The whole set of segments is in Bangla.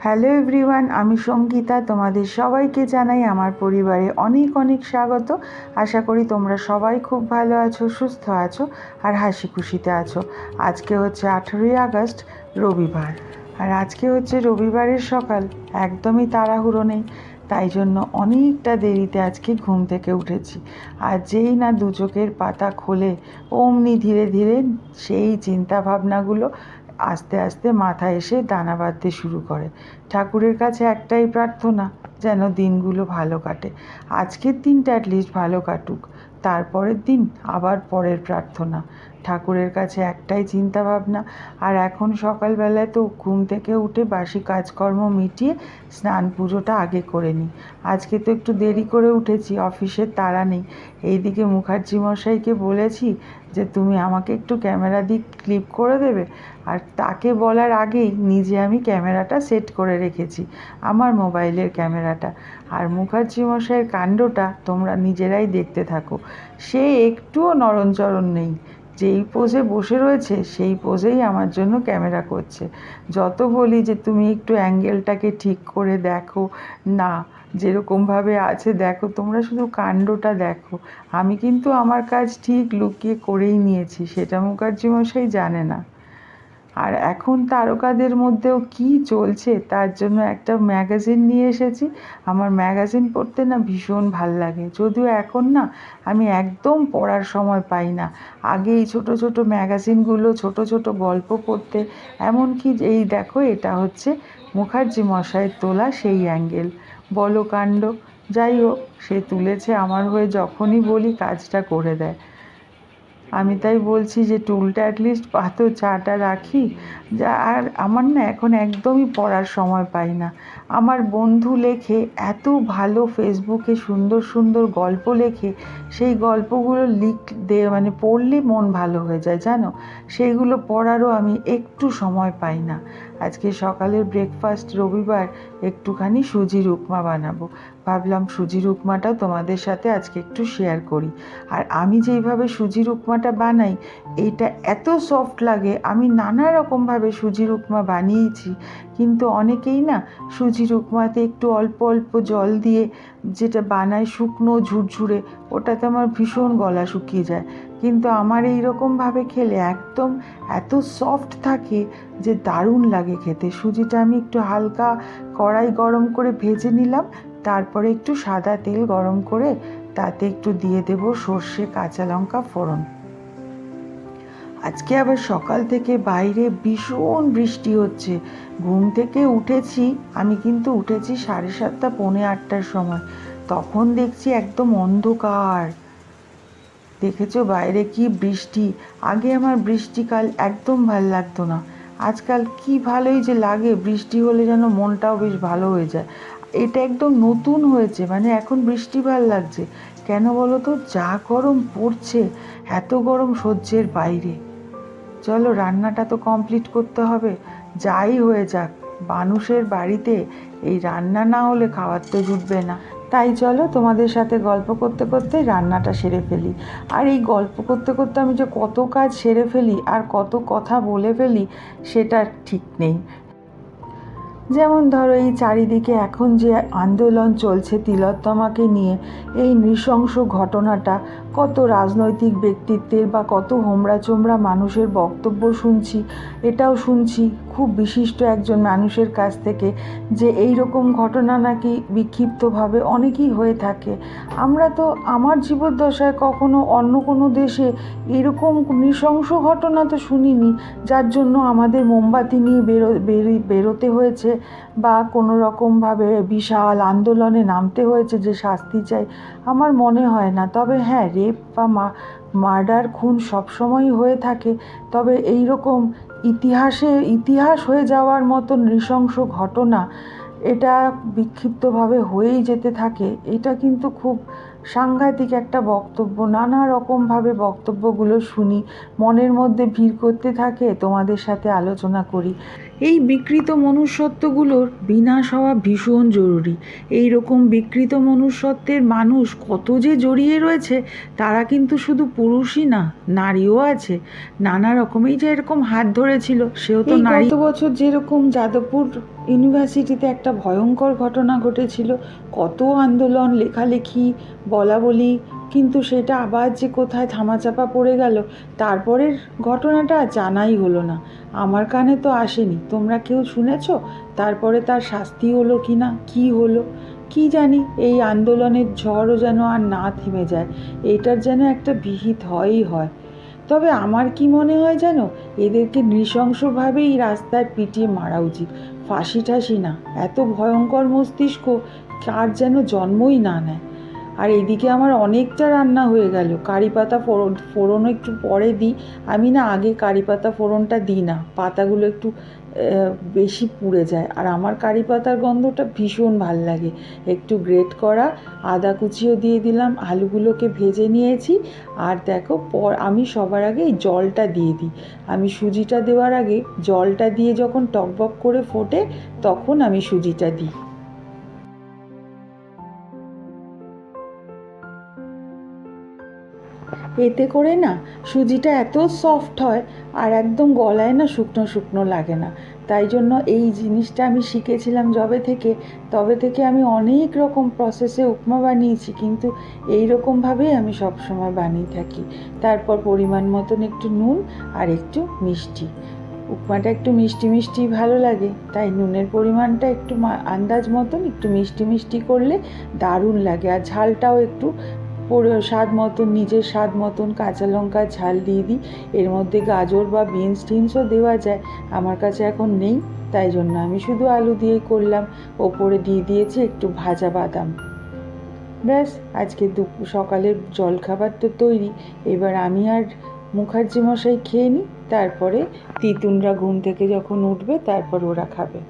হ্যালো এভরিওয়ান, আমি সঙ্গীতা। তোমাদের সবাইকে জানাই আমার পরিবারে অনেক অনেক স্বাগত। আশা করি তোমরা সবাই খুব ভালো আছো, সুস্থ আছো আর হাসি খুশিতে আছো। আজকে হচ্ছে 18ই আগস্ট, রবিবার। আর আজকে হচ্ছে রবিবারের সকাল, একদমই তাড়াহুড়ো নেই, তাই জন্য অনেকটা দেরিতে আজকে ঘুম থেকে উঠেছি। আর যেই না দু চোখের পাতা খোলে অমনি ধীরে ধীরে সেই চিন্তা ভাবনাগুলো আস্তে আস্তে মাথায় এসে দানা বাঁধতে শুরু করে। ঠাকুরের কাছে একটাই প্রার্থনা, যেন দিনগুলো ভালো কাটে। আজকের দিনটা অ্যাটলিস্ট ভালো কাটুক, তারপরের দিন আবার পরের প্রার্থনা। ঠাকুরের কাছে একটাই চিন্তা ভাবনা। আর এখন সকালবেলায় তো ঘুম থেকে উঠে বাসি কাজকর্ম মিটিয়ে স্নান পুজোটা আগে করে নিই। আজকে তো একটু দেরি করে উঠেছি, অফিসের তাড়া নেই। এইদিকে মুখার্জি মশাইকে বলেছি যে তুমি আমাকে একটু ক্যামেরা দিয়ে ক্লিপ করে দেবে। আর তাকে বলার আগেই নিজে আমি ক্যামেরাটা সেট করে রেখেছি, আমার মোবাইলের ক্যামেরাটা। আর মুখার্জি মশাইয়ের কাণ্ডটা তোমরা নিজেরাই দেখতে থাকো। সে একটুও নড়নচড়ন নেই, যেই পোজে বসে রয়েছে সেই পোজেই আমার জন্য ক্যামেরা করছে। যত বলি যে তুমি একটু অ্যাঙ্গেলটাকে ঠিক করে দেখো, না, যেরকমভাবে আছে দেখো, তোমরা শুধু কাণ্ডটা দেখো। আমি কিন্তু আমার কাজ ঠিক লুকিয়ে করেই নিয়েছি, সেটা মুখার্জি মশাই জানে না। আর এখন তারকাদের মধ্যেও কি চলছে তার জন্য একটা ম্যাগাজিন নিয়ে এসেছি। আমার ম্যাগাজিন পড়তে না ভীষণ ভাল লাগে, যদিও এখন না আমি একদম পড়ার সময় পাই না। আগে এই ছোটো ছোটো ম্যাগাজিনগুলো, ছোটো ছোটো গল্প পড়তে, এমনকি এই দেখো এটা হচ্ছে মুখার্জি মশাইয়ের তোলা সেই অ্যাঙ্গেল, বলো কাণ্ড। যাই হোক, সে তুলেছে আমার হয়ে, যখনই বলি কাজটা করে দেয়। আমি তাই বলছি যে টুলটা অ্যাটলিস্ট পাতো, চাটা রাখি। যা, আর আমার না এখন একদমই পড়ার সময় পাই না। আমার বন্ধু লেখে এত ভালো, ফেসবুকে সুন্দর সুন্দর গল্প লেখে, সেই গল্পগুলো মানে পড়লে মন ভালো হয়ে যায় জানো। সেইগুলো পড়ারও আমি একটু সময় পাই না। আজকে সকালের ব্রেকফাস্ট রবিবার, একটুখানি সুজির উপমা বানাবো। ভাবলাম সুজির উপমাটাও তোমাদের সাথে আজকে একটু শেয়ার করি। আর আমি যেইভাবে সুজির উপমাটা বানাই, এইটা এত সফট লাগে। আমি নানা রকমভাবে সুজির উপমা বানিয়েছি, কিন্তু অনেকেই না সুজির উপমাতে একটু অল্প অল্প জল দিয়ে যেটা বানায়, শুকনো ঝুরঝুরে, ওটাতে আমার ভীষণ গলা শুকিয়ে যায়। কিন্তু আমার এই রকমভাবে খেলে একদম এত সফট থাকে যে দারুণ লাগে খেতে। সুজিটা আমি একটু হালকা কড়াই গরম করে ভেজে নিলাম, তারপরে একটু সাদা তেল গরম করে তাতে একটু দিয়ে দেব সর্ষে, কাঁচা লঙ্কা ফোড়ন। আজকে আবার সকাল থেকে বাইরে ভীষণ বৃষ্টি হচ্ছে। ঘুম থেকে উঠেছি, আমি কিন্তু উঠেছি 7:30 পৌনে 8টার সময়। তখন দেখছি একদম অন্ধকার। দেখেছো বাইরে কি বৃষ্টি। আগে আমার বৃষ্টিকাল একদম ভাল লাগতো না, আজকাল কি ভালোই যে লাগে। বৃষ্টি হলে যেন মনটাও বেশ ভালো হয়ে যায়। এটা একদম নতুন হয়েছে, মানে এখন বৃষ্টি ভাল লাগছে। কেন বলো তো, যা গরম পড়ছে, এত গরম সহ্যের বাইরে। চলো রান্নাটা তো কমপ্লিট করতে হবে, যাই হয়ে যাক। মানুষের বাড়িতে এই রান্না না হলে খাওয়ার তো জুটবে না। তাই চলো তোমাদের সাথে গল্প করতে করতে রান্নাটা সেরে ফেলি। আর এই গল্প করতে করতে আমি যে কত কাজ সেরে ফেলি আর কত কথা বলে ফেলি সেটা ঠিক নেই। যেমন ধরো, এই চারিদিকে এখন যে আন্দোলন চলছে তিলোত্তমাকে নিয়ে, এই নৃশংস ঘটনাটা, কত রাজনৈতিক ব্যক্তিত্বের বা কত হোমরা চোমরা মানুষের বক্তব্য শুনছি। এটাও শুনছি খুব বিশিষ্ট একজন মানুষের কাছ থেকে যে এই রকম ঘটনা নাকি বিক্ষিপ্তভাবে অনেকই হয়ে থাকে। আমরা তো আমার জীবদ্দশায় কখনো অন্য কোনো দেশে এরকম নৃশংস ঘটনা তো শুনিনি, যার জন্য আমাদের মোমবাতি নিয়ে বেরোতে হয়েছে বা কোনো রকমভাবে বিশাল আন্দোলনে নামতে হয়েছে যে শাস্তি চাই। আমার মনে হয় না। তবে হ্যাঁ, রেপ বা মার্ডার, খুন সবসময়ই হয়ে থাকে। তবে এই রকম ইতিহাস হয়ে যাওয়ার মতো নৃশংস ঘটনা, এটা বিক্ষিপ্তভাবে হয়েই যেতে থাকে। এটা কিন্তু খুব সাংঘাতিক একটা বক্তব্য। নানা রকমভাবে বক্তব্যগুলো শুনি, মনের মধ্যে ভিড় করতে থাকে, তোমাদের সাথে আলোচনা করি। এই বিকৃত মনুষ্যত্বগুলোর বিনাশ হওয়া ভীষণ জরুরি। এই রকম বিকৃত মনুষ্যত্বের মানুষ কত যে জড়িয়ে রয়েছে, তারা কিন্তু শুধু পুরুষই না, নারীও আছে নানা রকম। এই যে এরকম হাত ধরেছিল, সেও তো নারী। গত বছর যেরকম যাদবপুর ইউনিভার্সিটিতে একটা ভয়ঙ্কর ঘটনা ঘটেছিল, কত আন্দোলন, লেখালেখি, বলা বলি, কিন্তু সেটা আবার যে কোথায় ধামাচাপা পড়ে গেল। তারপরের ঘটনাটা জানাই হলো না, আমার কানে তো আসেনি। তোমরা কেউ শুনেছো তারপরে তার শাস্তি হলো কি না, কী হলো কি জানি। এই আন্দোলনের ঝড়ও যেন আর না থেমে যায়, এটার যেন একটা বিহিত হয়ই হয়। তবে আমার কি মনে হয় জানো, এদেরকে নৃশংসভাবেই রাস্তায় পিটিয়ে মারা উচিত, ফাঁসি টাসি না। এত ভয়ঙ্কর মস্তিষ্ক কার যেন জন্মই না নেয়। আর এদিকে আমার অনেকটা রান্না হয়ে গেল। কারি পাতা ফোড়নও একটু পরে দিই, আমি না আগে কারি পাতা ফোড়নটা দিই না, পাতাগুলো একটু বেশি পুড়ে যায়। আর আমার কারি পাতার গন্ধটা ভীষণ ভাল লাগে। একটু গ্রেট করা আদা কুচিও দিয়ে দিলাম, আলুগুলোকে ভেজে নিয়েছি। আর দেখো আমি সবার আগে এই জলটা দিয়ে দিই। আমি সুজিটা দেওয়ার আগে জলটা দিয়ে যখন টকবক করে ফোটে তখন আমি সুজিটা দিই। এতে করে না সুজিটা এত সফট হয় আর একদম গলায় না শুকনো শুকনো লাগে না। তাই জন্য এই জিনিসটা আমি শিখেছিলাম তবে থেকে আমি অনেক রকম প্রসেসে উপমা বানিয়েছি, কিন্তু এই রকমভাবেই আমি সবসময় বানিয়ে থাকি। তারপর পরিমাণ মতন একটু নুন আর একটু মিষ্টি। উপমাটা একটু মিষ্টি মিষ্টি ভালো লাগে, তাই নুনের পরিমাণটা একটু আন্দাজ মতন একটু মিষ্টি মিষ্টি করলে দারুণ লাগে। আর ঝালটাও একটু স্বাদ মতন, নিজের স্বাদ মতন কাঁচা লঙ্কার ঝাল দিয়ে দিই। এর মধ্যে গাজর বা বিনস টিনসও দেওয়া যায়, আমার কাছে এখন নেই, তাই জন্য আমি শুধু আলু দিয়েই করলাম। ওপরে দিয়ে দিয়েছি একটু ভাজা বাদাম। ব্যাস, আজকে সকালের জলখাবার তো তৈরি। এবার আমি আর মুখার্জি মশাই খেয়ে নিই, তারপরে তিতুনরা ঘুম থেকে যখন উঠবে তারপর ওরা খাবে।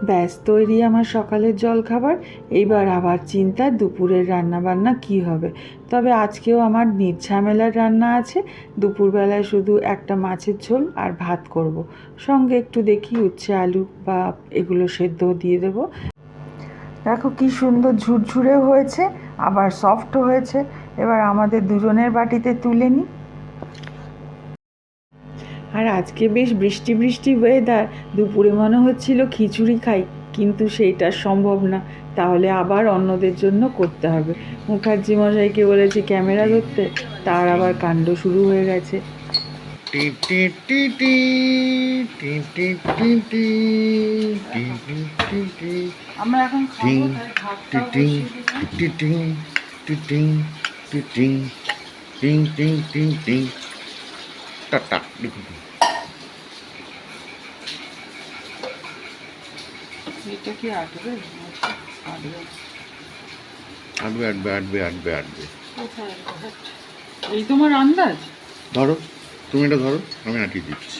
ব্যাস, তৈরি আমার সকালের জলখাবার। এইবার আবার চিন্তা দুপুরের রান্নাবান্না কি হবে। তবে আজকেও আমার নির্ঝামেলার রান্না আছে। দুপুরবেলায় শুধু একটা মাছের ঝোল আর ভাত করব। সঙ্গে একটু দেখি উচ্ছে আলু বা এগুলো সেদ্ধ দিয়ে দেবো। দেখো কি সুন্দর ঝুরঝুরে হয়েছে, আবার সফটও হয়েছে। এবার আমাদের দুজনের বাটিতে তুলে নিই। আর আজকে বেশ বৃষ্টি বৃষ্টি ওয়েদার, দুপুরে মনে হচ্ছিল খিচুড়ি খাই, কিন্তু সেইটা সম্ভব না, তাহলে আবার অন্যদের জন্য করতে হবে। মুখার্জি মশাইকে বলেছি ক্যামেরা ধরতে, তার আবার কাণ্ড শুরু হয়ে গেছে। আমরা এখন টাটা। এটা কি আটবে? আটবে। এই তোমার আন্দাজ? ধরো, তুমি এটা ধরো, আমি আটিয়ে দিচ্ছি।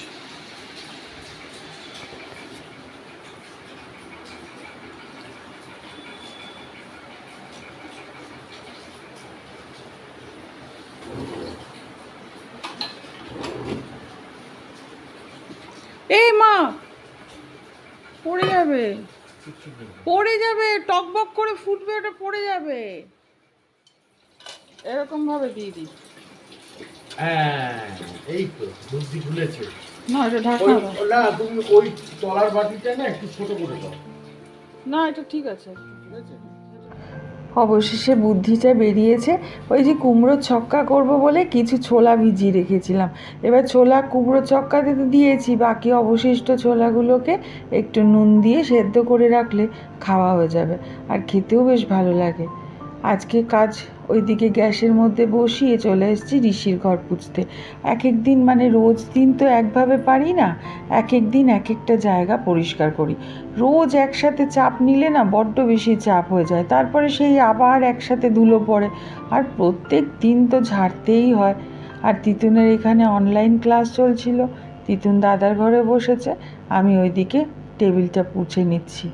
এই মা, পড়ে যাবে, টকবক করে ফুটবে, ওটা পড়ে যাবে। এরকম ভাবে দিয়ে দিই। হ্যাঁ, এই তো বুদ্ধি খুলেছে। না, এটা ঢাকা না, তুমি ওই তলার বাটিটা না একটু ছোট করে দাও। না, এটা ঠিক আছে। অবশেষে বুদ্ধিটা বেরিয়েছে। ওই যে কুমড়োর ছক্কা করব বলে কিছু ছোলা ভিজিয়ে রেখেছিলাম, এবার ছোলা কুমড়ো ছক্কাতে তো দিয়েছি, বাকি অবশিষ্ট ছোলাগুলোকে একটু নুন দিয়ে সেদ্ধ করে রাখলে খাওয়া হয়ে যাবে, আর খেতেও বেশ ভালো লাগে। আজকে কাজ ওইদিকে গ্যাসের মধ্যে বসিয়ে চলে এসেছি ঋষির ঘর পুছতে। এক এক দিন মানে রোজ দিন তো একভাবে পারি না, এক এক দিন এক একটা জায়গা পরিষ্কার করি। রোজ একসাথে চাপ নিলে না বড্ড বেশি চাপ হয়ে যায়, তারপরে সেই আবার একসাথে ধুলো পড়ে, আর প্রত্যেক দিন তো ঝাড়তেই হয়। আর তিতুনের এখানে অনলাইন ক্লাস চলছিল, তিতুন দাদার ঘরে বসেছে, আমি ওইদিকে টেবিলটা পুছে নিচ্ছি।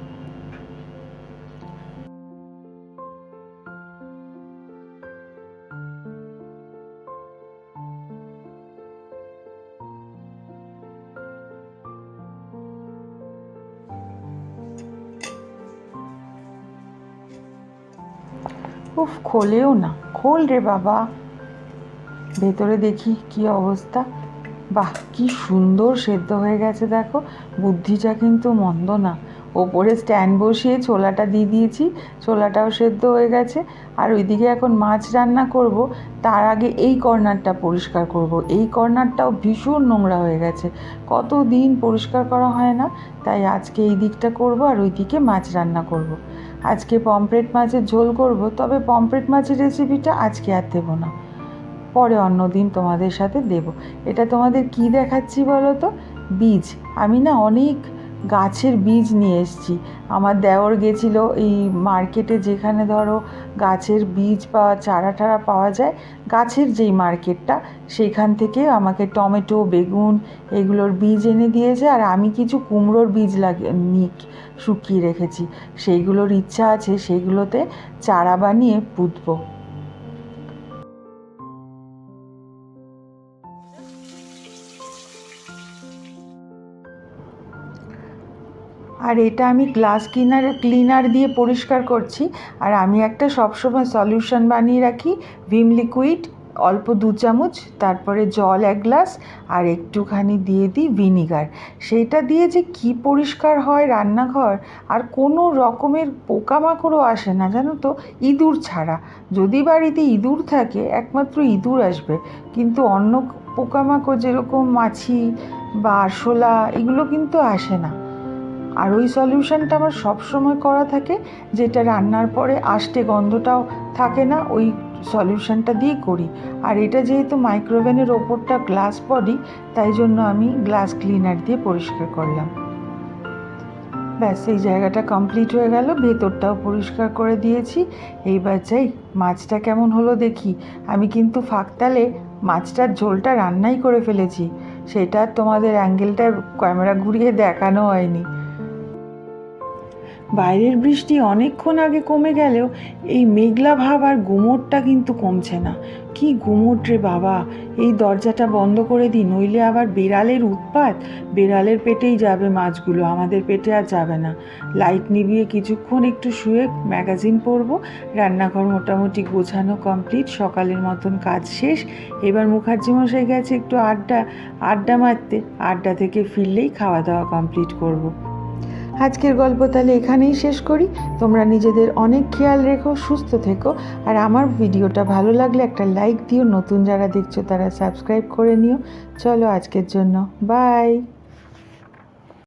উফ, খোলেও না, খোল রে বাবা। ভেতরে দেখি কি অবস্থা। বাহ, কি সুন্দর সেদ্ধ হয়ে গেছে দেখো, বুদ্ধিটা কিন্তু মন্দ না। ওপরে স্ট্যান্ড বসিয়ে ছোলাটা দিয়ে দিয়েছি, ছোলাটাও সেদ্ধ হয়ে গেছে। আর ওইদিকে এখন মাছ রান্না করব, তার আগে এই কর্নারটা পরিষ্কার করব। এই কর্নারটাও ভীষণ নোংরা হয়ে গেছে, কতদিন পরিষ্কার করা হয় না, তাই আজকে এই দিকটা করব আর ওই দিকে মাছ রান্না করব। আজকে পমফ্রেট মাছের ঝোল করব, তবে পমফ্রেট মাছের রেসিপিটা আজকে আর দেবো না, পরে অন্য দিন তোমাদের সাথে দেব। এটা তোমাদের কি দেখাচ্ছি বলো তো? বীজ। আমি না অনেক গাছের বীজ নিয়ে এসেছি। আমার দেওর গেছিলো এই মার্কেটে, যেখানে ধরো গাছের বীজ বা চারা টারা পাওয়া যায়, গাছের যেই মার্কেটটা, সেইখান থেকে আমাকে টমেটো, বেগুন এগুলোর বীজ এনে দিয়েছে। আর আমি কিছু কুমড়োর বীজ নিয়ে শুকিয়ে রেখেছি, সেইগুলোর ইচ্ছা আছে সেইগুলোতে চারা বানিয়ে পুঁতবো। আর এটা আমি গ্লাস ক্লিনার দিয়ে পরিষ্কার করছি। আর আমি একটা সবসময় সলিউশন বানিয়ে রাখি, ভিম লিকুইড অল্প 2 চামচ, তারপরে জল 1 গ্লাস, আর একটুখানি দিয়ে দিই ভিনিগার। সেইটা দিয়ে যে কি পরিষ্কার হয় রান্নাঘর, আর কোনো রকমের পোকামাকড়ও আসে না জানো তো, ইঁদুর ছাড়া। যদি বাড়িতে ইঁদুর থাকে, একমাত্র ইঁদুর আসবে, কিন্তু অন্য পোকামাকড় যেরকম মাছি বা আরশোলা এগুলো কিন্তু আসে না। আর ওই সলিউশনটা আমার সবসময় করা থাকে, যেটা রান্নার পরে আষ্টে গন্ধটাও থাকে না, ওই সলিউশনটা দিয়েই করি। আর এটা যেহেতু মাইক্রোওভেনের ওপরটা গ্লাস বডি, তাই জন্য আমি গ্লাস ক্লিনার দিয়ে পরিষ্কার করলাম। ব্যাস, এই জায়গাটা কমপ্লিট হয়ে গেল, ভেতরটাও পরিষ্কার করে দিয়েছি। এইবার যাই মাছটা কেমন হলো দেখি। আমি কিন্তু ফাঁকতালে মাছটার ঝোলটা রান্নাই করে ফেলেছি, সেটা তোমাদের অ্যাঙ্গেলটা ক্যামেরা ঘুরিয়ে দেখানো হয়নি। বাইরের বৃষ্টি অনেকক্ষণ আগে কমে গেলেও এই মেঘলা ভাব আর গুমোটটা কিন্তু কমছে না। কি গুমোট রে বাবা! এই দরজাটা বন্ধ করে দিই, নইলে আবার বেড়ালের উৎপাত। বেড়ালের পেটেই যাবে মাছগুলো, আমাদের পেটে আর যাবে না। লাইট নিভিয়ে কিছুক্ষণ একটু শুয়ে ম্যাগাজিন পড়বো। রান্নাঘর মোটামুটি গোছানো কমপ্লিট, সকালের মতন কাজ শেষ। এবার মুখার্জি মশাই গেছে একটু আড্ডা মারতে, আড্ডা থেকে ফিরলেই খাওয়া দাওয়া কমপ্লিট করব। আজকের গল্প তাহলে এখানেই শেষ করি। তোমরা নিজেদের অনেক খেয়াল রেখো, সুস্থ থেকো। আর আমার ভিডিওটা ভালো লাগলে একটা লাইক দিও, নতুন যারা দেখছো তারা সাবস্ক্রাইব করে নিও। চলো আজকের জন্য বাই।